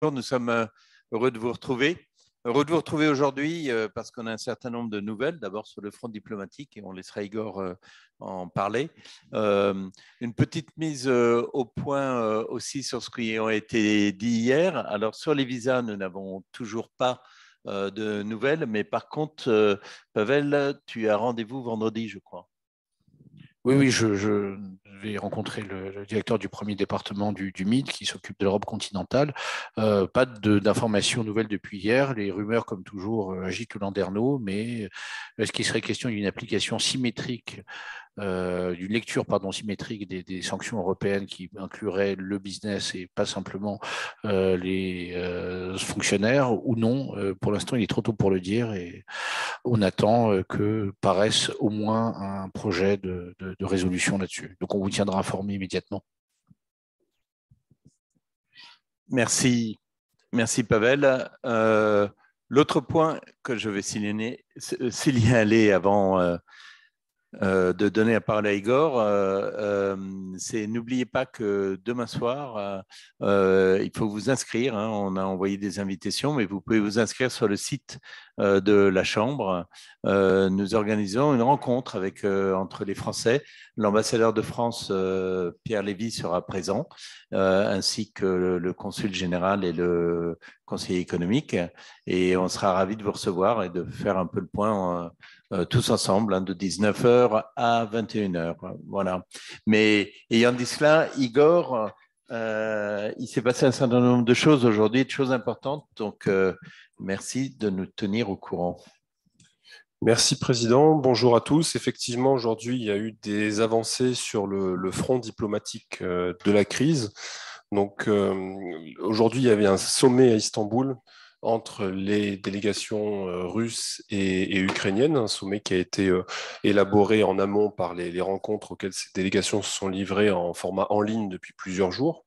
Nous sommes heureux de vous retrouver. Heureux de vous retrouver aujourd'hui parce qu'on a un certain nombre de nouvelles, d'abord sur le front diplomatique, et on laissera Igor en parler. Une petite mise au point aussi sur ce qui a été dit hier. Alors sur les visas, nous n'avons toujours pas de nouvelles, mais par contre, Pavel, tu as rendez-vous vendredi, je crois. Oui, je vais rencontrer le directeur du premier département du MID qui s'occupe de l'Europe continentale. Pas d'informations nouvelles depuis hier. Les rumeurs, comme toujours, agitent le landerneau, mais est-ce qu'il serait question d'une application symétrique, d'une lecture symétrique des sanctions européennes qui inclurait le business et pas simplement les fonctionnaires ou non? Pour l'instant, il est trop tôt pour le dire et on attend que paraisse au moins un projet de résolution là-dessus. Donc, on vous tiendra informé immédiatement. Merci Pavel. L'autre point que je vais signaler avant de donner la parole à Igor, c'est n'oubliez pas que demain soir, il faut vous inscrire. On a envoyé des invitations, mais vous pouvez vous inscrire sur le site de la Chambre. Nous organisons une rencontre entre les Français. L'ambassadeur de France, Pierre Lévy, sera présent, ainsi que le consul général et le conseiller économique. Et on sera ravis de vous recevoir et de faire un peu le point tous ensemble, de 19h à 21h. Voilà. Mais ayant dit cela, Igor, il s'est passé un certain nombre de choses aujourd'hui, de choses importantes. Donc, merci de nous tenir au courant. Merci, Président. Bonjour à tous. Effectivement, aujourd'hui, il y a eu des avancées sur le front diplomatique de la crise. Donc, aujourd'hui, il y avait un sommet à Istanbul entre les délégations russes et ukrainiennes, un sommet qui a été élaboré en amont par les rencontres auxquelles ces délégations se sont livrées en format en ligne depuis plusieurs jours.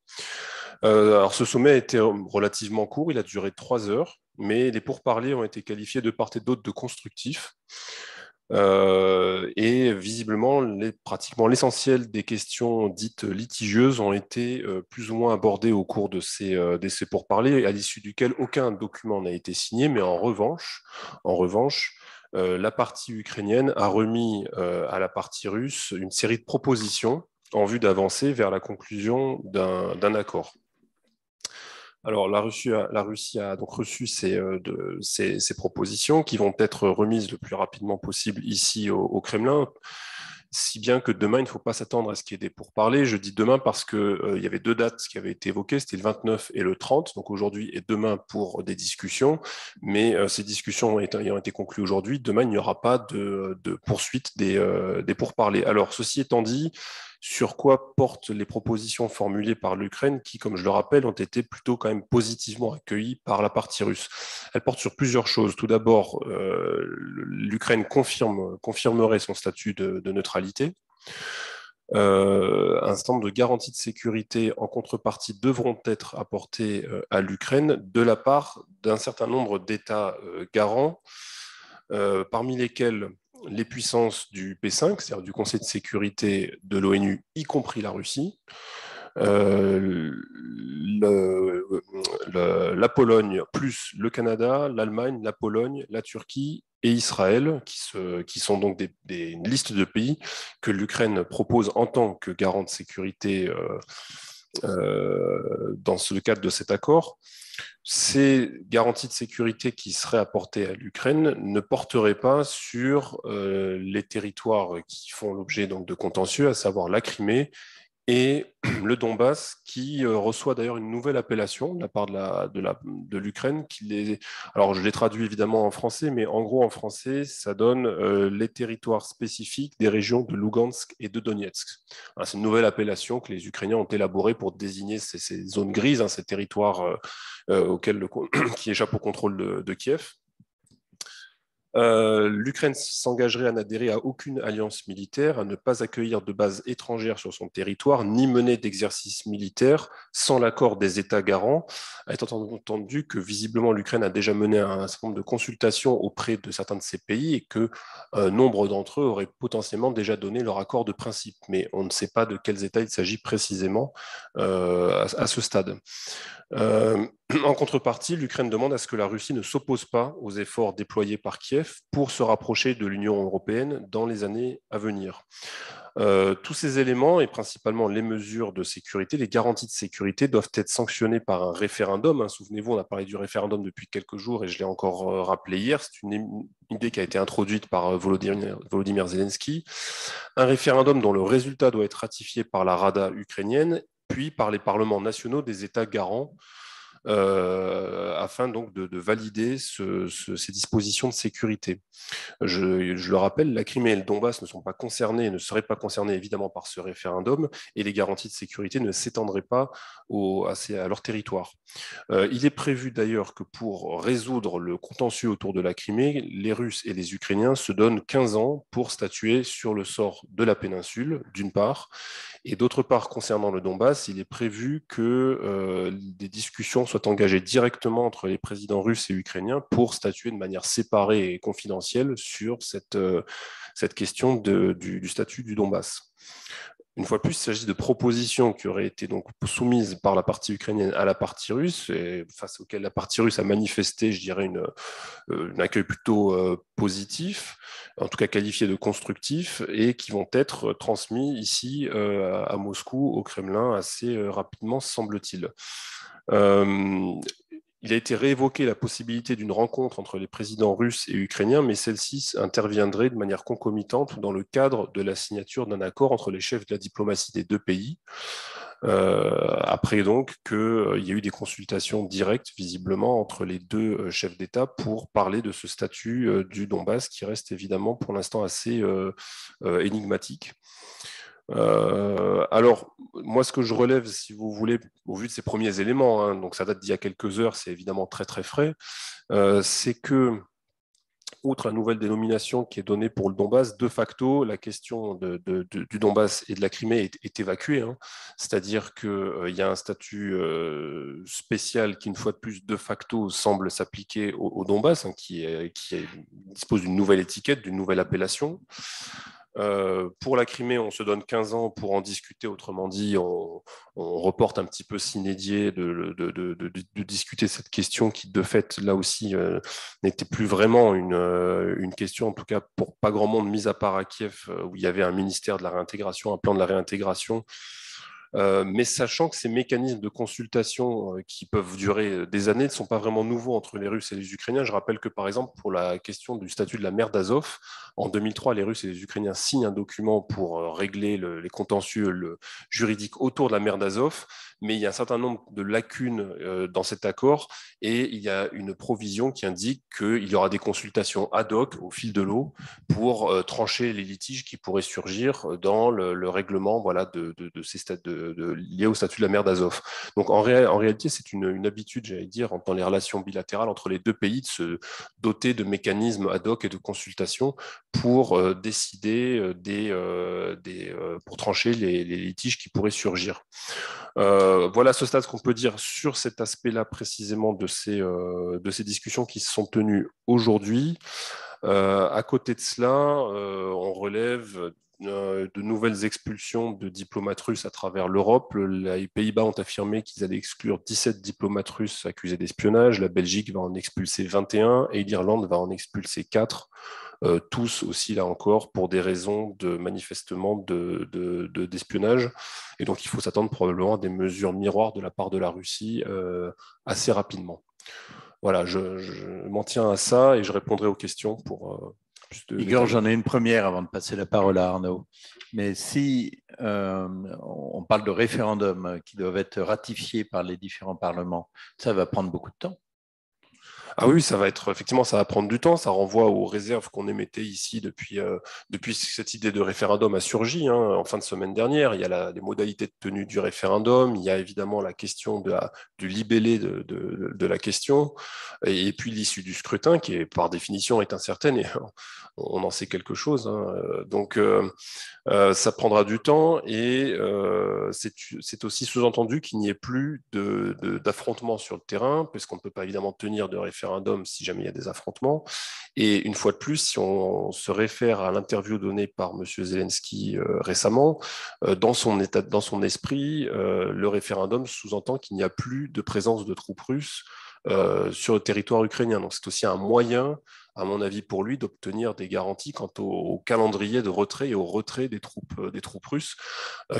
Alors, ce sommet a été relativement court, il a duré 3 heures, mais les pourparlers ont été qualifiés de part et d'autre de constructifs. Et visiblement, pratiquement l'essentiel des questions dites litigieuses ont été plus ou moins abordées au cours de ces pourparlers, à l'issue duquel aucun document n'a été signé, mais en revanche, la partie ukrainienne a remis à la partie russe une série de propositions en vue d'avancer vers la conclusion d'un accord. Alors, la Russie a donc reçu ces propositions qui vont être remises le plus rapidement possible ici au Kremlin, si bien que demain, il ne faut pas s'attendre à ce qu'il y ait des pourparlers. Je dis demain parce qu'il y avait 2 dates qui avaient été évoquées, c'était le 29 et le 30, donc aujourd'hui et demain pour des discussions, mais ces discussions ayant été conclues aujourd'hui, demain, il n'y aura pas de poursuite des pourparlers. Alors, ceci étant dit, sur quoi portent les propositions formulées par l'Ukraine qui, comme je le rappelle, ont été plutôt quand même positivement accueillies par la partie russe. Elles portent sur plusieurs choses. Tout d'abord, l'Ukraine confirmerait son statut de neutralité. Un certain nombre de garanties de sécurité en contrepartie devront être apportées à l'Ukraine de la part d'un certain nombre d'États garants, parmi lesquels les puissances du P5, c'est-à-dire du Conseil de sécurité de l'ONU, y compris la Russie, la Pologne, plus le Canada, l'Allemagne, la Pologne, la Turquie et Israël, qui sont donc une liste de pays que l'Ukraine propose en tant que garant de sécurité dans le cadre de cet accord. Ces garanties de sécurité qui seraient apportées à l'Ukraine ne porteraient pas sur les territoires qui font l'objet donc de contentieux, à savoir la Crimée et le Donbass, qui reçoit d'ailleurs une nouvelle appellation de la part de l'Ukraine. Alors, je l'ai traduit évidemment en français, mais en gros, en français, ça donne les territoires spécifiques des régions de Lugansk et de Donetsk. C'est une nouvelle appellation que les Ukrainiens ont élaborée pour désigner ces zones grises, ces territoires qui échappent au contrôle de Kiev. L'Ukraine s'engagerait à n'adhérer à aucune alliance militaire, à ne pas accueillir de bases étrangères sur son territoire, ni mener d'exercices militaires sans l'accord des États garants, étant entendu que visiblement l'Ukraine a déjà mené un certain nombre de consultations auprès de certains de ces pays et que nombre d'entre eux auraient potentiellement déjà donné leur accord de principe. Mais on ne sait pas de quels États il s'agit précisément à ce stade. En contrepartie, l'Ukraine demande à ce que la Russie ne s'oppose pas aux efforts déployés par Kiev pour se rapprocher de l'Union européenne dans les années à venir. Tous ces éléments, et principalement les mesures de sécurité, les garanties de sécurité, doivent être sanctionnées par un référendum. Souvenez-vous, on a parlé du référendum depuis quelques jours et je l'ai encore rappelé hier. C'est une idée qui a été introduite par Volodymyr Zelensky. Un référendum dont le résultat doit être ratifié par la Rada ukrainienne, puis par les parlements nationaux des États garants, afin donc de valider ces dispositions de sécurité. Je le rappelle, la Crimée et le Donbass ne sont pas concernés, ne seraient pas concernés évidemment par ce référendum, et les garanties de sécurité ne s'étendraient pas à leur territoire. Il est prévu d'ailleurs que pour résoudre le contentieux autour de la Crimée, les Russes et les Ukrainiens se donnent 15 ans pour statuer sur le sort de la péninsule, d'une part, et d'autre part, concernant le Donbass, il est prévu que des discussions soient engagées directement entre les présidents russes et ukrainiens pour statuer de manière séparée et confidentielle sur cette question du statut du Donbass. Une fois de plus, il s'agit de propositions qui auraient été donc soumises par la partie ukrainienne à la partie russe, et face auxquelles la partie russe a manifesté, je dirais, un accueil plutôt positif, en tout cas qualifié de constructif, et qui vont être transmis ici à Moscou, au Kremlin, assez rapidement, semble-t-il. Il a été réévoqué la possibilité d'une rencontre entre les présidents russes et ukrainiens, mais celle-ci interviendrait de manière concomitante dans le cadre de la signature d'un accord entre les chefs de la diplomatie des deux pays. Après donc qu'il y a eu des consultations directes, visiblement, entre les deux chefs d'État pour parler de ce statut du Donbass, qui reste évidemment pour l'instant assez énigmatique. Alors, moi, ce que je relève, si vous voulez, au vu de ces premiers éléments, donc ça date d'il y a quelques heures, c'est évidemment très très frais, c'est que, outre la nouvelle dénomination qui est donnée pour le Donbass, de facto, la question du Donbass et de la Crimée est évacuée. C'est-à-dire qu'il y a un statut spécial qui, une fois de plus, de facto, semble s'appliquer au Donbass, qui dispose d'une nouvelle étiquette, d'une nouvelle appellation. Pour la Crimée, on se donne 15 ans pour en discuter. Autrement dit, on reporte un petit peu sine die de discuter cette question qui, de fait, là aussi, n'était plus vraiment une question, en tout cas pour pas grand monde, mis à part à Kiev, où il y avait un ministère de la réintégration, un plan de la réintégration. Mais sachant que ces mécanismes de consultation qui peuvent durer des années ne sont pas vraiment nouveaux entre les Russes et les Ukrainiens. Je rappelle que, par exemple, pour la question du statut de la mer d'Azov, en 2003, les Russes et les Ukrainiens signent un document pour régler les contentieux juridiques autour de la mer d'Azov, mais il y a un certain nombre de lacunes dans cet accord et il y a une provision qui indique qu'il y aura des consultations ad hoc au fil de l'eau pour trancher les litiges qui pourraient surgir dans le règlement de ces liés au statut de la mer d'Azov. Donc en réalité, c'est une habitude, j'allais dire, dans les relations bilatérales entre les deux pays de se doter de mécanismes ad hoc et de consultation pour décider pour trancher les litiges qui pourraient surgir. Voilà ce stade ce qu'on peut dire sur cet aspect-là précisément de ces discussions qui se sont tenues aujourd'hui. À côté de cela, on relève de nouvelles expulsions de diplomates russes à travers l'Europe. Les Pays-Bas ont affirmé qu'ils allaient exclure 17 diplomates russes accusés d'espionnage. La Belgique va en expulser 21 et l'Irlande va en expulser 4. Tous aussi, là encore, pour des raisons manifestement d'espionnage. Et donc, il faut s'attendre probablement à des mesures miroirs de la part de la Russie assez rapidement. Voilà, je m'en tiens à ça et je répondrai aux questions pour plus de Igor, j'en ai une première avant de passer la parole à Arnaud. Mais si on parle de référendums qui doivent être ratifiés par les différents parlements, ça va prendre beaucoup de temps. Ah oui, ça va prendre du temps. Ça renvoie aux réserves qu'on émettait ici depuis que cette idée de référendum a surgi, hein, en fin de semaine dernière. Il y a les modalités de tenue du référendum. Il y a évidemment la question du libellé de la question, et puis l'issue du scrutin, qui est par définition est incertaine. Et on en sait quelque chose, hein. Donc, ça prendra du temps, et c'est aussi sous-entendu qu'il n'y ait plus d'affrontements sur le terrain, puisqu'on ne peut pas évidemment tenir de référendum si jamais il y a des affrontements. Et une fois de plus, si on se réfère à l'interview donnée par M. Zelensky récemment, dans son esprit, le référendum sous-entend qu'il n'y a plus de présence de troupes russes sur le territoire ukrainien. Donc c'est aussi un moyen, à mon avis, pour lui, d'obtenir des garanties quant au calendrier de retrait et au retrait des troupes russes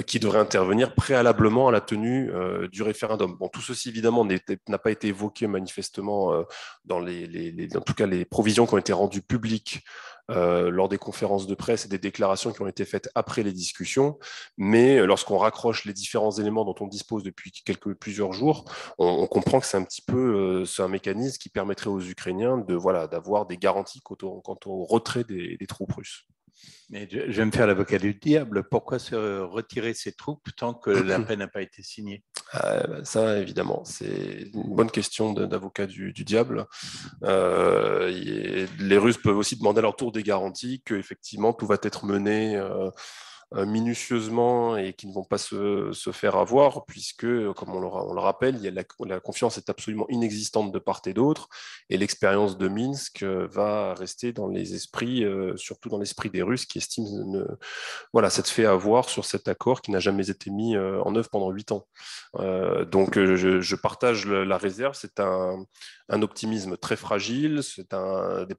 qui devraient intervenir préalablement à la tenue du référendum. Bon, tout ceci, évidemment, n'a pas été évoqué manifestement dans en tout cas, les provisions qui ont été rendues publiques lors des conférences de presse et des déclarations qui ont été faites après les discussions. Mais lorsqu'on raccroche les différents éléments dont on dispose depuis plusieurs jours, on comprend que c'est un petit peu c'est un mécanisme qui permettrait aux Ukrainiens d'avoir des garanties quant au retrait des troupes russes. Mais je vais me faire l'avocat du diable. Pourquoi se retirer ces troupes tant que la paix n'a pas été signée? Ça, évidemment, c'est une bonne question d'avocat du diable. Les Russes peuvent aussi demander à leur tour des garanties qu'effectivement tout va être mené minutieusement et qui ne vont pas se faire avoir, puisque, comme on le rappelle, la confiance est absolument inexistante de part et d'autre, et l'expérience de Minsk va rester dans les esprits, surtout dans l'esprit des Russes, qui estiment s'être fait avoir sur cet accord qui n'a jamais été mis en œuvre pendant 8 ans. Donc je partage la réserve. C'est un optimisme très fragile.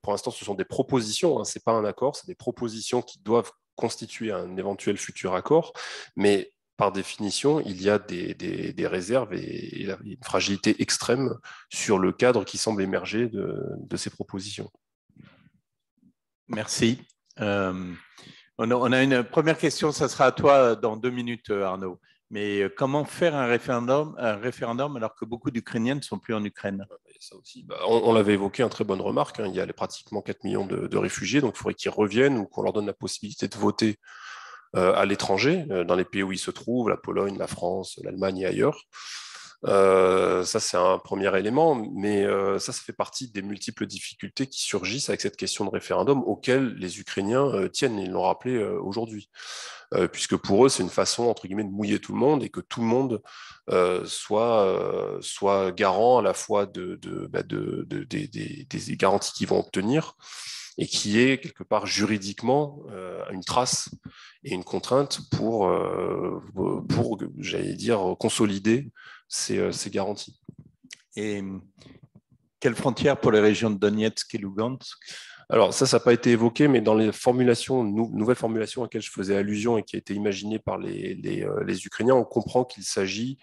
Pour l'instant, ce sont des propositions, hein, c'est pas un accord, c'est des propositions qui doivent constituer un éventuel futur accord, mais par définition, il y a des réserves et une fragilité extrême sur le cadre qui semble émerger de ces propositions. Merci. On a une première question, ça sera à toi dans 2 minutes, Arnaud. Mais comment faire un référendum alors que beaucoup d'Ukrainiens ne sont plus en Ukraine? Ça aussi, on l'avait évoqué, une très bonne remarque, hein, il y a pratiquement 4 millions de réfugiés, donc il faudrait qu'ils reviennent ou qu'on leur donne la possibilité de voter à l'étranger, dans les pays où ils se trouvent, la Pologne, la France, l'Allemagne et ailleurs. Ça, c'est un premier élément, mais ça fait partie des multiples difficultés qui surgissent avec cette question de référendum auxquelles les Ukrainiens tiennent, ils l'ont rappelé aujourd'hui. Puisque pour eux, c'est une façon, entre guillemets, de mouiller tout le monde et que tout le monde soit garant à la fois des garanties qu'ils vont obtenir et qui est quelque part juridiquement une trace et une contrainte pour j'allais dire, consolider ces garanties. Et quelle frontière pour les régions de Donetsk et Lugansk? Alors ça n'a pas été évoqué, mais dans les nouvelles formulations auxquelles je faisais allusion et qui a été imaginées par les Ukrainiens, on comprend qu'il s'agit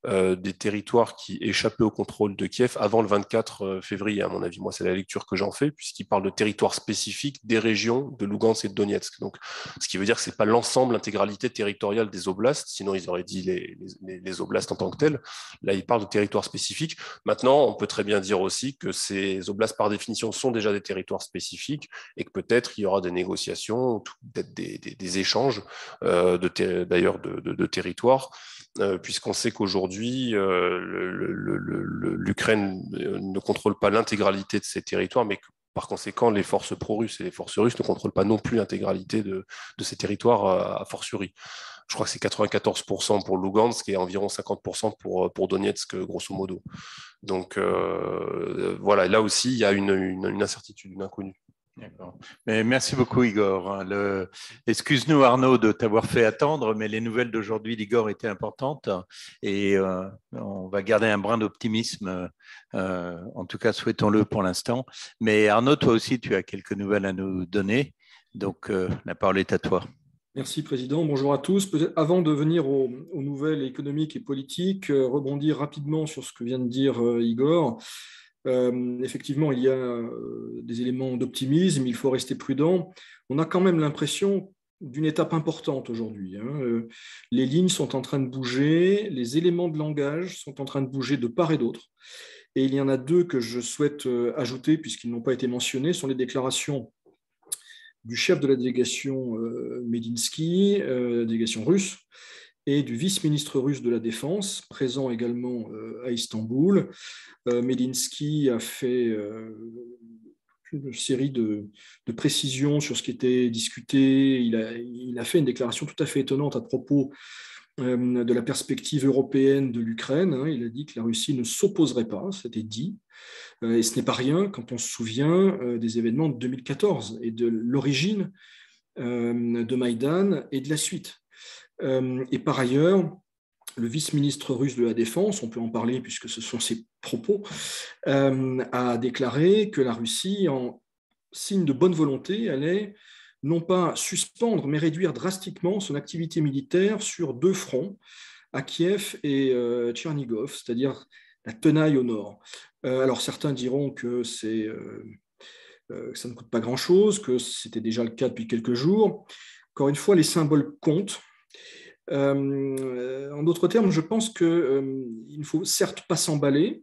des territoires qui échappaient au contrôle de Kiev avant le 24 février, à mon avis. Moi, c'est la lecture que j'en fais, puisqu'il parle de territoires spécifiques des régions de Lugansk et de Donetsk. Donc, ce qui veut dire que ce n'est pas l'ensemble, l'intégralité territoriale des oblasts, sinon ils auraient dit les oblasts en tant que tels. Là, il parle de territoires spécifiques. Maintenant, on peut très bien dire aussi que ces oblasts, par définition, sont déjà des territoires spécifiques et que peut-être il y aura des négociations, peut-être des échanges d'ailleurs de territoires, puisqu'on sait qu'aujourd'hui, l'Ukraine ne contrôle pas l'intégralité de ses territoires, mais que, par conséquent, les forces pro-russes et les forces russes ne contrôlent pas non plus l'intégralité de ces territoires, a fortiori. Je crois que c'est 94% pour Lugansk et environ 50% pour Donetsk, grosso modo. Donc, voilà, là aussi, il y a une incertitude, une inconnue. D'accord. Mais merci beaucoup, Igor. Excuse-nous, Arnaud, de t'avoir fait attendre, mais les nouvelles d'aujourd'hui d'Igor étaient importantes et on va garder un brin d'optimisme. En tout cas, souhaitons-le pour l'instant. Mais Arnaud, toi aussi, tu as quelques nouvelles à nous donner. Donc, la parole est à toi. Merci, Président. Bonjour à tous. Peut-être avant de venir aux nouvelles économiques et politiques, rebondir rapidement sur ce que vient de dire Igor. Effectivement, il y a des éléments d'optimisme, il faut rester prudent. On a quand même l'impression d'une étape importante aujourd'hui. Les lignes sont en train de bouger, les éléments de langage sont en train de bouger de part et d'autre. Et il y en a deux que je souhaite ajouter, puisqu'ils n'ont pas été mentionnés, sont les déclarations du chef de la délégation Medinsky, délégation russe, et du vice-ministre russe de la Défense, présent également à Istanbul. Medinsky a fait une série de précisions sur ce qui était discuté. Il a fait une déclaration tout à fait étonnante à propos de la perspective européenne de l'Ukraine. Il a dit que la Russie ne s'opposerait pas, c'était dit. Et ce n'est pas rien quand on se souvient des événements de 2014 et de l'origine de Maïdan et de la suite. Et par ailleurs, le vice-ministre russe de la Défense, on peut en parler puisque ce sont ses propos, a déclaré que la Russie, en signe de bonne volonté, allait non pas suspendre, mais réduire drastiquement son activité militaire sur deux fronts, à Kiev et Tchernigov, c'est-à-dire la tenaille au nord. Alors certains diront que ça ne coûte pas grand-chose, que c'était déjà le cas depuis quelques jours. Encore une fois, les symboles comptent. En d'autres termes, je pense qu'il ne faut certes pas s'emballer,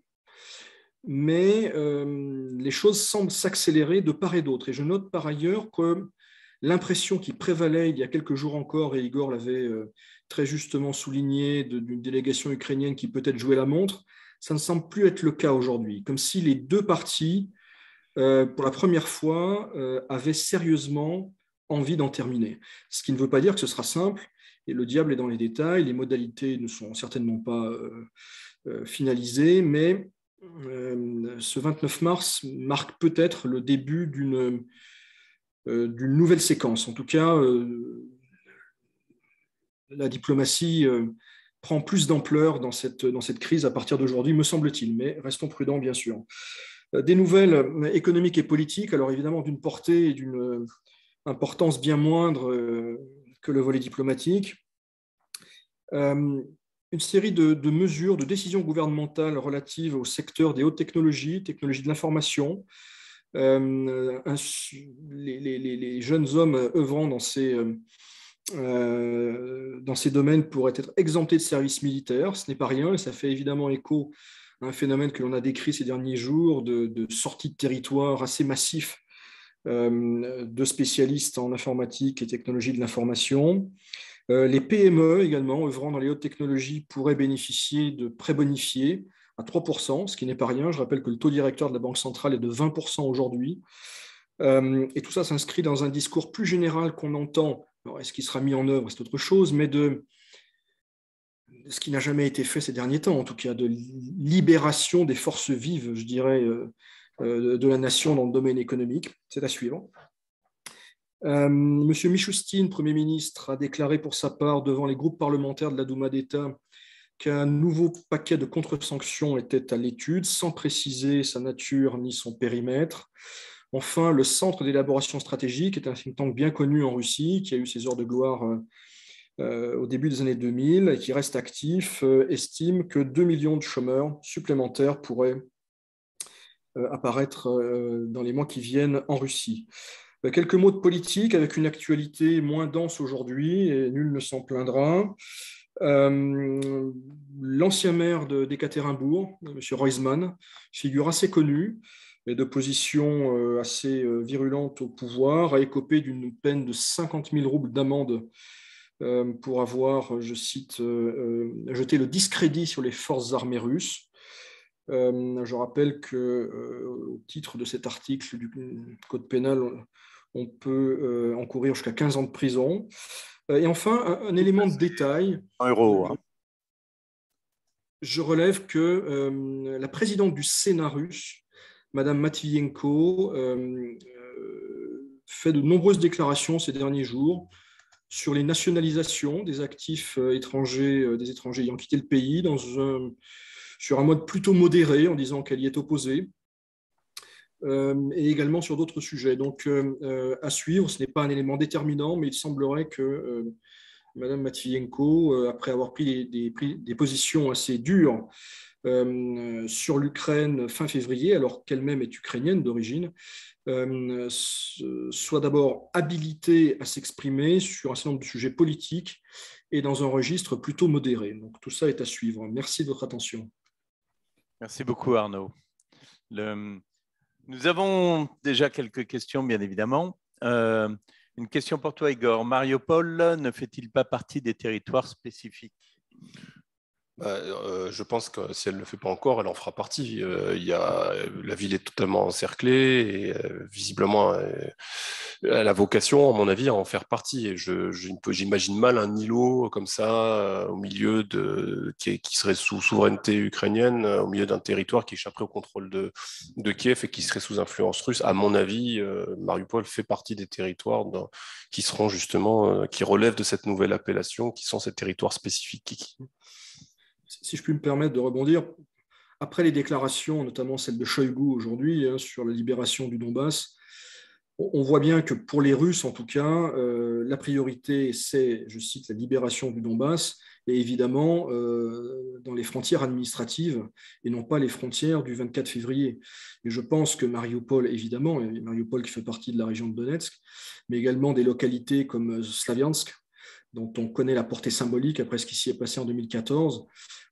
mais les choses semblent s'accélérer de part et d'autre. Et je note par ailleurs que l'impression qui prévalait il y a quelques jours encore, et Igor l'avait très justement souligné, d'une délégation ukrainienne qui peut-être jouait la montre, ça ne semble plus être le cas aujourd'hui. Comme si les deux parties, pour la première fois, avaient sérieusement envie d'en terminer. Ce qui ne veut pas dire que ce sera simple, et le diable est dans les détails, les modalités ne sont certainement pas finalisées, mais ce 29 mars marque peut-être le début d'une nouvelle séquence. En tout cas, la diplomatie prend plus d'ampleur dans cette crise à partir d'aujourd'hui, me semble-t-il, mais restons prudents, bien sûr. Des nouvelles économiques et politiques, alors évidemment d'une portée et d'une importance bien moindre que le volet diplomatique. Une série de mesures, de décisions gouvernementales relatives au secteur des hautes technologies, technologies de l'information. Les jeunes hommes œuvrant dans ces domaines pourraient être exemptés de service militaire. Ce n'est pas rien, et ça fait évidemment écho à un phénomène que l'on a décrit ces derniers jours de sortie de territoire assez massif de spécialistes en informatique et technologie de l'information. Les PME également, œuvrant dans les hautes technologies, pourraient bénéficier de prêts bonifiés à 3%, ce qui n'est pas rien. Je rappelle que le taux directeur de la Banque centrale est de 20% aujourd'hui. Et tout ça s'inscrit dans un discours plus général qu'on entend. Alors, est-ce qu'il sera mis en œuvre, c'est autre chose, mais de ce qui n'a jamais été fait ces derniers temps, en tout cas, de libération des forces vives, je dirais, de la nation dans le domaine économique. C'est à suivre. Monsieur Mishustin, Premier ministre, a déclaré pour sa part devant les groupes parlementaires de la Douma d'État qu'un nouveau paquet de contre-sanctions était à l'étude, sans préciser sa nature ni son périmètre. Enfin, le Centre d'élaboration stratégique est un think tank bien connu en Russie, qui a eu ses heures de gloire au début des années 2000 et qui reste actif, estime que 2 millions de chômeurs supplémentaires pourraient apparaître dans les mois qui viennent en Russie. Quelques mots de politique avec une actualité moins dense aujourd'hui, et nul ne s'en plaindra. L'ancien maire d'Ekaterinbourg, M. Roizman, figure assez connue et de position assez virulente au pouvoir, a écopé d'une peine de 50 000 roubles d'amende pour avoir, je cite, jeté le discrédit sur les forces armées russes. Je rappelle qu'au titre de cet article du Code pénal, on peut encourir jusqu'à 15 ans de prison. Et enfin, un élément de détail. Je relève que la présidente du Sénat russe, Madame Matvienko, fait de nombreuses déclarations ces derniers jours sur les nationalisations des actifs étrangers, des étrangers ayant quitté le pays, sur un mode plutôt modéré, en disant qu'elle y est opposée. Et également sur d'autres sujets. Donc, à suivre, ce n'est pas un élément déterminant, mais il semblerait que Mme Matvienko, après avoir pris des positions assez dures sur l'Ukraine fin février, alors qu'elle-même est ukrainienne d'origine, soit d'abord habilitée à s'exprimer sur un certain nombre de sujets politiques et dans un registre plutôt modéré. Donc, tout ça est à suivre. Merci de votre attention. Merci beaucoup, Arnaud. Nous avons déjà quelques questions, bien évidemment. Une question pour toi, Igor. Mariupol ne fait-il pas partie des territoires spécifiques? Je pense que si elle ne le fait pas encore, elle en fera partie. La ville est totalement encerclée et visiblement, elle a vocation, à mon avis, à en faire partie. Et j'imagine mal un îlot comme ça, au milieu qui serait sous souveraineté ukrainienne, au milieu d'un territoire qui échapperait au contrôle de Kiev et qui serait sous influence russe. À mon avis, Mariupol fait partie des territoires qui seront justement, qui relèvent de cette nouvelle appellation, qui sont ces territoires spécifiques. Si je puis me permettre de rebondir, après les déclarations, notamment celle de Shoigu aujourd'hui, sur la libération du Donbass, on voit bien que pour les Russes, en tout cas, la priorité, c'est, je cite, la libération du Donbass, et évidemment dans les frontières administratives, et non pas les frontières du 24 février. Et je pense que Mariupol, évidemment, et Mariupol qui fait partie de la région de Donetsk, mais également des localités comme Slaviansk, dont on connaît la portée symbolique après ce qui s'y est passé en 2014.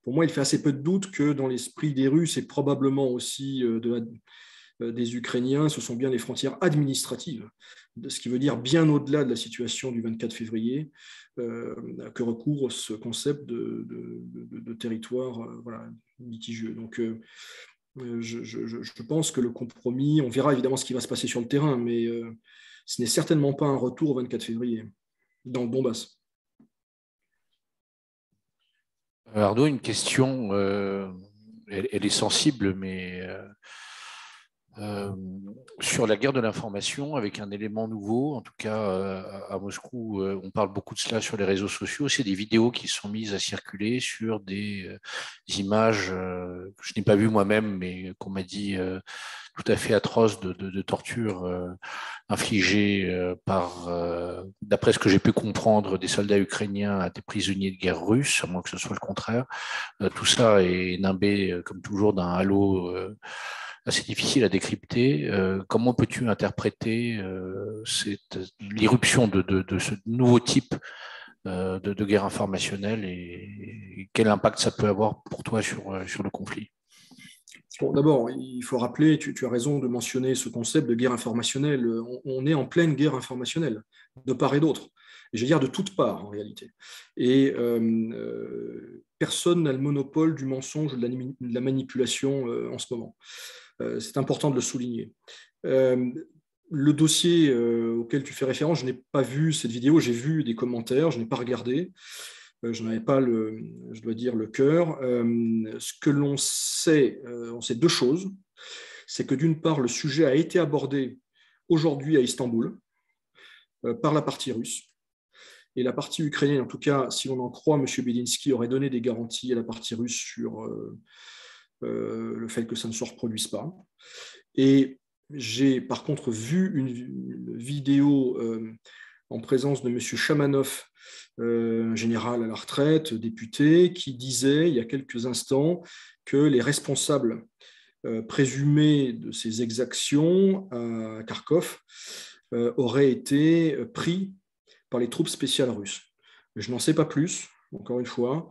Pour moi, il fait assez peu de doute que dans l'esprit des Russes et probablement aussi des Ukrainiens, ce sont bien les frontières administratives, ce qui veut dire bien au-delà de la situation du 24 février, que recouvre ce concept de territoire litigieux. Donc, je pense que le compromis, on verra évidemment ce qui va se passer sur le terrain, mais ce n'est certainement pas un retour au 24 février dans le Donbass. Arnaud, une question, elle est sensible, mais sur la guerre de l'information, avec un élément nouveau, en tout cas à Moscou, on parle beaucoup de cela sur les réseaux sociaux, c'est des vidéos qui sont mises à circuler sur des images que je n'ai pas vues moi-même, mais qu'on m'a dit tout à fait atroces de torture infligées par, d'après ce que j'ai pu comprendre, des soldats ukrainiens à des prisonniers de guerre russes, à moins que ce soit le contraire. Tout ça est nimbé, comme toujours, d'un halo assez difficile à décrypter. Comment peux-tu interpréter l'irruption de ce nouveau type de guerre informationnelle et quel impact ça peut avoir pour toi sur le conflit? Bon, d'abord, il faut rappeler, tu as raison de mentionner ce concept de guerre informationnelle. On est en pleine guerre informationnelle, de part et d'autre. Et je veux dire de toutes parts, en réalité. Et personne n'a le monopole du mensonge, de la manipulation en ce moment. C'est important de le souligner. Le dossier auquel tu fais référence, je n'ai pas vu cette vidéo, j'ai vu des commentaires, je n'ai pas regardé. Je n'avais pas, je dois dire, le cœur. Ce que l'on sait, on sait deux choses. C'est que d'une part, le sujet a été abordé aujourd'hui à Istanbul par la partie russe. Et la partie ukrainienne, en tout cas, si l'on en croit M. Bedinsky, aurait donné des garanties à la partie russe sur le fait que ça ne se reproduise pas. Et j'ai par contre vu une vidéo en présence de M. Chamanov, un général à la retraite, député, qui disait il y a quelques instants que les responsables présumés de ces exactions à Kharkov auraient été pris par les troupes spéciales russes. Je n'en sais pas plus, encore une fois.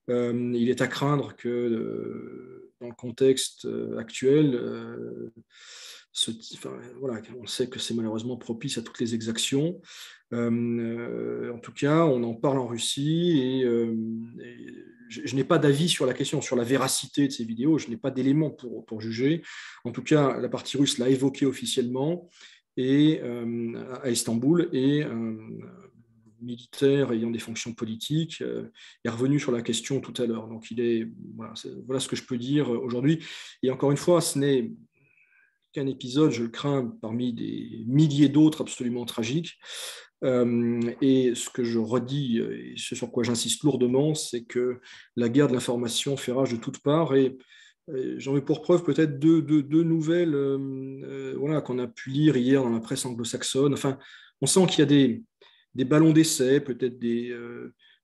Il est à craindre que dans le contexte actuel, on sait que c'est malheureusement propice à toutes les exactions. En tout cas, on en parle en Russie et je n'ai pas d'avis sur la question, sur la véracité de ces vidéos, je n'ai pas d'éléments pour juger. En tout cas, la partie russe l'a évoqué officiellement et, à Istanbul et militaire ayant des fonctions politiques est revenu sur la question tout à l'heure. Donc, voilà ce que je peux dire aujourd'hui. Et encore une fois, ce n'est qu'un épisode, je le crains, parmi des milliers d'autres absolument tragiques. Et ce que je redis, et ce sur quoi j'insiste lourdement, c'est que la guerre de l'information fait rage de toutes parts. Et j'en veux pour preuve peut-être deux nouvelles qu'on a pu lire hier dans la presse anglo-saxonne. Enfin, on sent qu'il y a des ballons d'essai, peut-être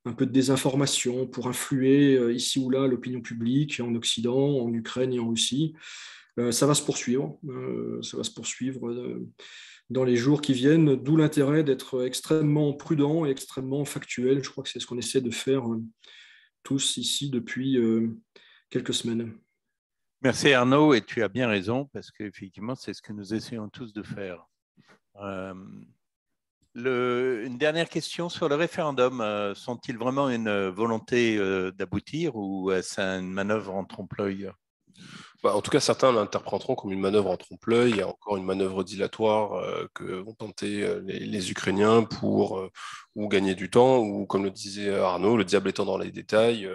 un peu de désinformation pour influer ici ou là l'opinion publique en Occident, en Ukraine et en Russie. Ça va se poursuivre. Dans les jours qui viennent, d'où l'intérêt d'être extrêmement prudent et extrêmement factuel. Je crois que c'est ce qu'on essaie de faire tous ici depuis quelques semaines. Merci Arnaud, et tu as bien raison, parce qu'effectivement, c'est ce que nous essayons tous de faire. Une dernière question sur le référendum. Sont-ils vraiment une volonté d'aboutir ou est-ce une manœuvre en trompe-l'œil? En tout cas, certains l'interpréteront comme une manœuvre en trompe-l'œil et encore une manœuvre dilatoire que vont tenter les Ukrainiens pour ou gagner du temps, ou comme le disait Arnaud, le diable étant dans les détails,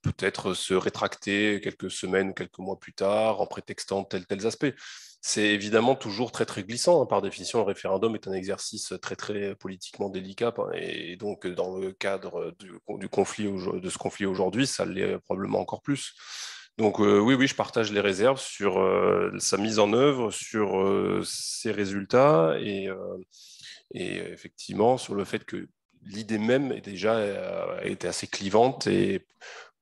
peut-être se rétracter quelques semaines, quelques mois plus tard en prétextant tels aspects. C'est évidemment toujours très très glissant. Par définition, le référendum est un exercice très très politiquement délicat, et donc dans le cadre du conflit, de ce conflit aujourd'hui, ça l'est probablement encore plus. Donc oui, je partage les réserves sur sa mise en œuvre, sur ses résultats et effectivement sur le fait que l'idée même est déjà été assez clivante et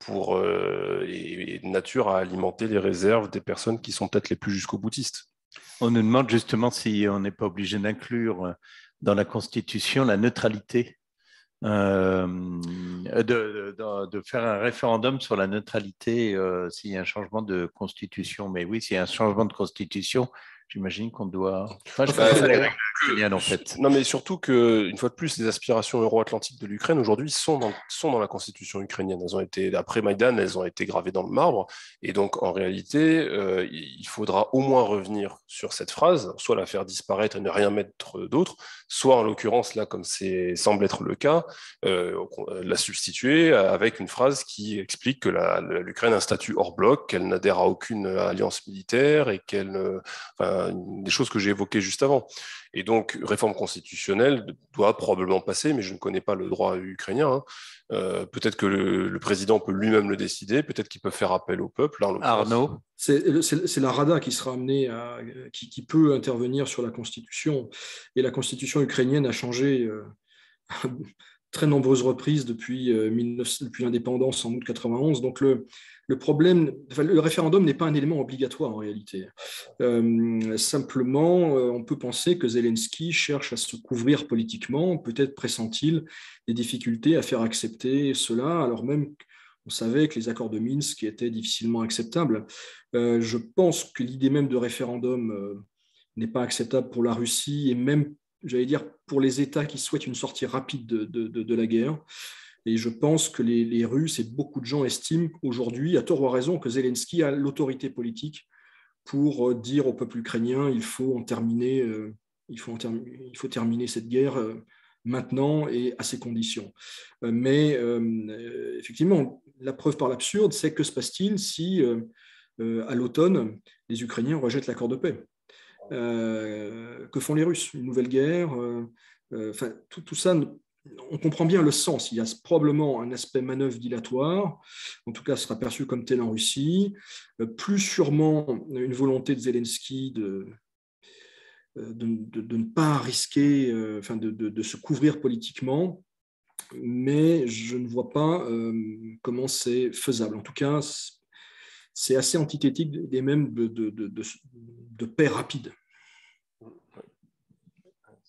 de nature à alimenter les réserves des personnes qui sont peut-être les plus jusqu'au boutistes. On nous demande justement si on n'est pas obligé d'inclure dans la Constitution la neutralité. De faire un référendum sur la neutralité s'il y a un changement de constitution. Mais oui, s'il y a un changement de constitution, j'imagine qu'on doit... Enfin, en fait. Non, mais surtout qu'une fois de plus, les aspirations euro-atlantiques de l'Ukraine aujourd'hui sont dans la constitution ukrainienne. Elles ont été, après Maïdan, elles ont été gravées dans le marbre. Et donc, en réalité, il faudra au moins revenir sur cette phrase, soit la faire disparaître et ne rien mettre d'autre, soit en l'occurrence, là, comme semble être le cas, la substituer avec une phrase qui explique que l'Ukraine a un statut hors bloc, qu'elle n'adhère à aucune alliance militaire et des choses que j'ai évoquées juste avant. Et donc, réforme constitutionnelle doit probablement passer, mais je ne connais pas le droit ukrainien. Peut-être que le président peut lui-même le décider, peut-être qu'il peut faire appel au peuple. Là, Arnaud, c'est la Rada qui sera amenée qui peut intervenir sur la Constitution. Et la Constitution ukrainienne a changé très nombreuses reprises depuis l'indépendance en août 91. Donc le problème, le référendum n'est pas un élément obligatoire en réalité. Simplement, on peut penser que Zelensky cherche à se couvrir politiquement, peut-être pressent-il des difficultés à faire accepter cela, alors même qu'on savait que les accords de Minsk étaient difficilement acceptables. Je pense que l'idée même de référendum n'est pas acceptable pour la Russie et même, j'allais dire, pour les États qui souhaitent une sortie rapide de la guerre. Et je pense que les Russes et beaucoup de gens estiment aujourd'hui, à tort ou à raison, que Zelensky a l'autorité politique pour dire au peuple ukrainien il faut terminer cette guerre maintenant et à ces conditions. Mais effectivement, la preuve par l'absurde, c'est que se passe-t-il si, à l'automne, les Ukrainiens rejettent l'accord de paix? Que font les Russes? Une nouvelle guerre? Tout ça, on comprend bien le sens. Il y a probablement un aspect manœuvre dilatoire, en tout cas, ce sera perçu comme tel en Russie. Plus sûrement une volonté de Zelensky de ne pas risquer, de se couvrir politiquement, mais je ne vois pas comment c'est faisable. En tout cas, c'est assez antithétique des mêmes de paix rapide.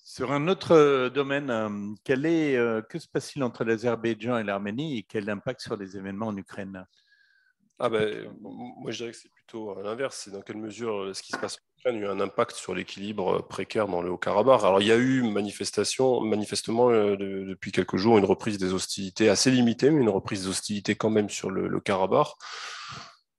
Sur un autre domaine, que se passe-t-il entre l'Azerbaïdjan et l'Arménie et quel impact sur les événements en Ukraine? Moi, je dirais que c'est plutôt l'inverse. C'est dans quelle mesure ce qui se passe en Ukraine a eu un impact sur l'équilibre précaire dans le Haut-Karabakh. Alors, il y a eu manifestement depuis quelques jours une reprise des hostilités assez limitée, mais une reprise des hostilités quand même sur le Karabakh.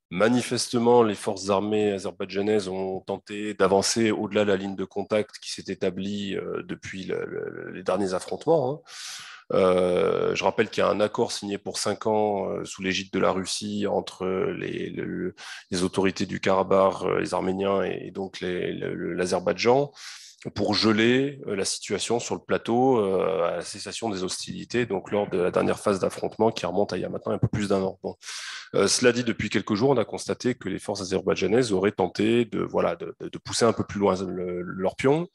Manifestement, les forces armées azerbaïdjanaises ont tenté d'avancer au-delà de la ligne de contact qui s'est établie depuis les derniers affrontements. Je rappelle qu'il y a un accord signé pour 5 ans sous l'égide de la Russie entre les autorités du Karabakh, les Arméniens et donc l'Azerbaïdjan, pour geler la situation sur le plateau à la cessation des hostilités, donc lors de la dernière phase d'affrontement qui remonte à il y a maintenant un peu plus d'1 an. Bon. Cela dit, depuis quelques jours, on a constaté que les forces azerbaïdjanaises auraient tenté de pousser un peu plus loin leur pion,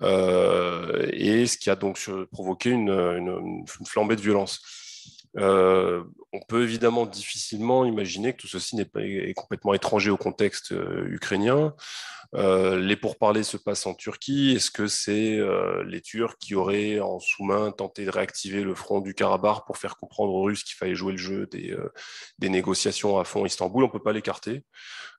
et ce qui a donc provoqué une flambée de violence. On peut évidemment difficilement imaginer que tout ceci est complètement étranger au contexte ukrainien. Les pourparlers se passent en Turquie. Est-ce que c'est les Turcs qui auraient en sous-main tenté de réactiver le front du Karabakh pour faire comprendre aux Russes qu'il fallait jouer le jeu des négociations à fond Istanbul? On ne peut pas l'écarter.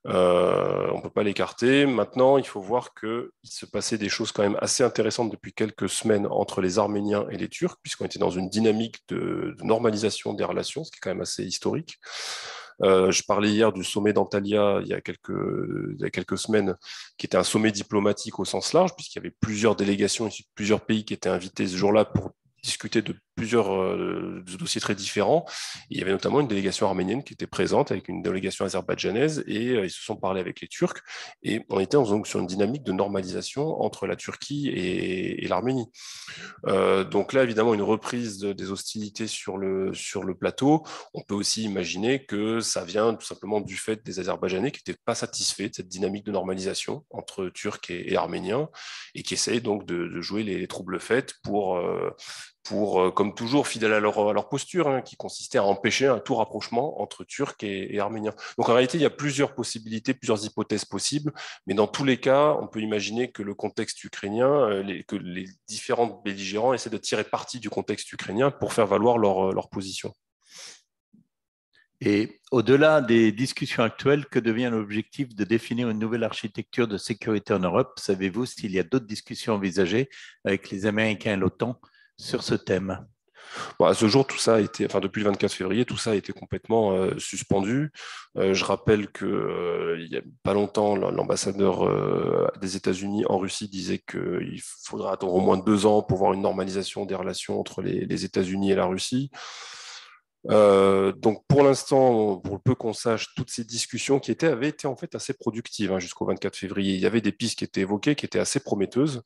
On peut pas l'écarter. Maintenant, il faut voir qu'il se passait des choses quand même assez intéressantes depuis quelques semaines entre les Arméniens et les Turcs, puisqu'on était dans une dynamique de normalisation des relations, ce qui est quand même assez historique. Je parlais hier du sommet d'Antalya il y a quelques semaines, qui était un sommet diplomatique au sens large, puisqu'il y avait plusieurs délégations issues de plusieurs pays qui étaient invités ce jour-là pour discuter de plusieurs dossiers très différents. Il y avait notamment une délégation arménienne qui était présente avec une délégation azerbaïdjanaise et ils se sont parlé avec les Turcs et on était donc sur une dynamique de normalisation entre la Turquie et l'Arménie. Donc là, évidemment, une reprise des hostilités sur le plateau. On peut aussi imaginer que ça vient tout simplement du fait des Azerbaïdjanais qui n'étaient pas satisfaits de cette dynamique de normalisation entre Turcs et Arméniens et qui essayent donc de jouer les troubles faits pour comme toujours, fidèles à leur posture, hein, qui consistait à empêcher un tout rapprochement entre Turcs et Arméniens. Donc en réalité, il y a plusieurs possibilités, plusieurs hypothèses possibles, mais dans tous les cas, on peut imaginer que le contexte ukrainien, que les différents belligérants essaient de tirer parti du contexte ukrainien pour faire valoir leur position. Et au-delà des discussions actuelles, que devient l'objectif de définir une nouvelle architecture de sécurité en Europe? Savez-vous s'il y a d'autres discussions envisagées avec les Américains et l'OTAN sur ce thème? Bon, à ce jour, tout ça a été, enfin depuis le 24 février, tout ça a été complètement suspendu. Je rappelle que il y a pas longtemps, l'ambassadeur des États-Unis en Russie disait qu'il faudra attendre au moins 2 ans pour voir une normalisation des relations entre les États-Unis et la Russie. Donc pour l'instant, pour le peu qu'on sache, toutes ces discussions qui avaient été en fait assez productives, hein, jusqu'au 24 février. Il y avait des pistes qui étaient évoquées, qui étaient assez prometteuses.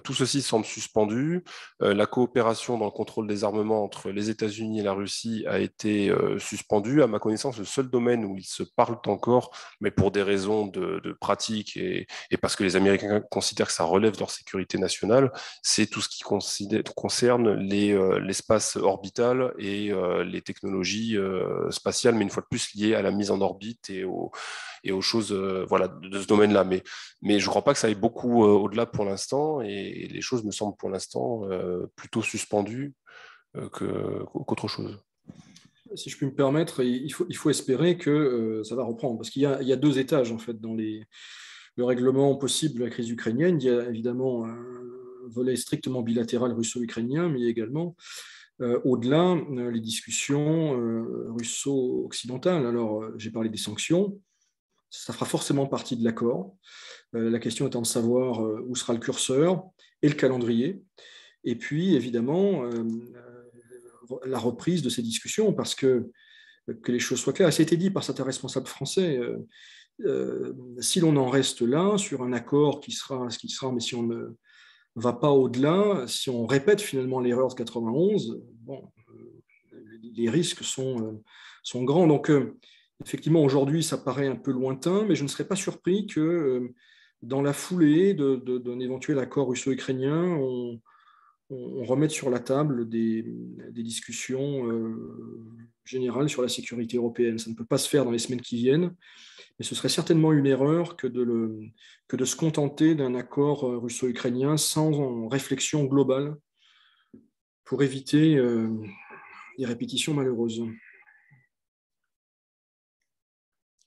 Tout ceci semble suspendu. La coopération dans le contrôle des armements entre les États-Unis et la Russie a été suspendue. À ma connaissance, le seul domaine où ils se parlent encore, mais pour des raisons de pratique et parce que les Américains considèrent que ça relève de leur sécurité nationale, c'est tout ce qui concerne l'espace orbital et les technologies spatiales, mais une fois de plus liées à la mise en orbite et aux choses voilà, de ce domaine-là. Mais je ne crois pas que ça aille beaucoup au-delà pour l'instant, et les choses me semblent pour l'instant plutôt suspendues qu'autre chose. Si je puis me permettre, il faut espérer que ça va reprendre, parce qu'il y a 2 étages en fait dans le règlement possible de la crise ukrainienne. Il y a évidemment un volet strictement bilatéral russo-ukrainien, mais il y a également au-delà, les discussions russo-occidentales. Alors, j'ai parlé des sanctions, ça fera forcément partie de l'accord. La question étant de savoir où sera le curseur et le calendrier. Et puis, évidemment, la reprise de ces discussions, parce que les choses soient claires, et ça a été dit par certains responsables français, si l'on en reste là, sur un accord qui sera ce qui sera, mais si on ne va pas au-delà, si on répète finalement l'erreur de 91, bon, les risques sont grands. Donc, effectivement, aujourd'hui, ça paraît un peu lointain, mais je ne serais pas surpris que dans la foulée d'un éventuel accord russo-ukrainien, on remette sur la table des discussions générales sur la sécurité européenne. Ça ne peut pas se faire dans les semaines qui viennent, mais ce serait certainement une erreur que de se contenter d'un accord russo-ukrainien sans réflexion globale pour éviter des répétitions malheureuses.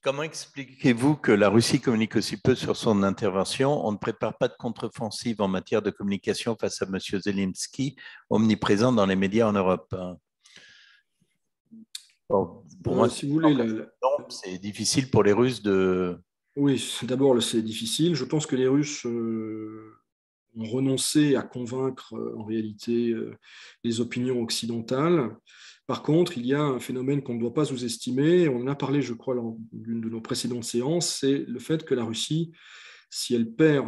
Comment expliquez-vous que la Russie communique aussi peu sur son intervention? On ne prépare pas de contre-offensive en matière de communication face à M. Zelensky, omniprésent dans les médias en Europe. Bon, pour moi, si vous voulez, c'est difficile pour les Russes de... Oui, d'abord, c'est difficile. Je pense que les Russes ont renoncé à convaincre en réalité les opinions occidentales. Par contre, il y a un phénomène qu'on ne doit pas sous-estimer. On en a parlé, je crois, lors d'une de nos précédentes séances, c'est le fait que la Russie, si elle perd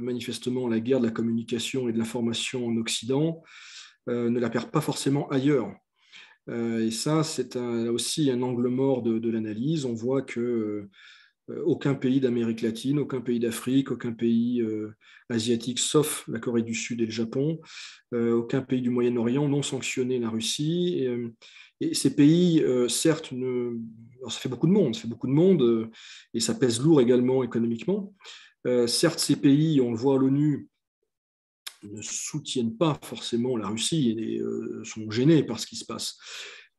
manifestement la guerre de la communication et de l'information en Occident, ne la perd pas forcément ailleurs. Et ça, c'est aussi un angle mort de l'analyse. On voit que aucun pays d'Amérique latine, aucun pays d'Afrique, aucun pays asiatique, sauf la Corée du Sud et le Japon, aucun pays du Moyen-Orient n'ont sanctionné la Russie. Et ces pays, certes, alors ça fait beaucoup de monde, et ça pèse lourd également économiquement, Certes, ces pays, on le voit à l'ONU, ne soutiennent pas forcément la Russie et sont gênés par ce qui se passe,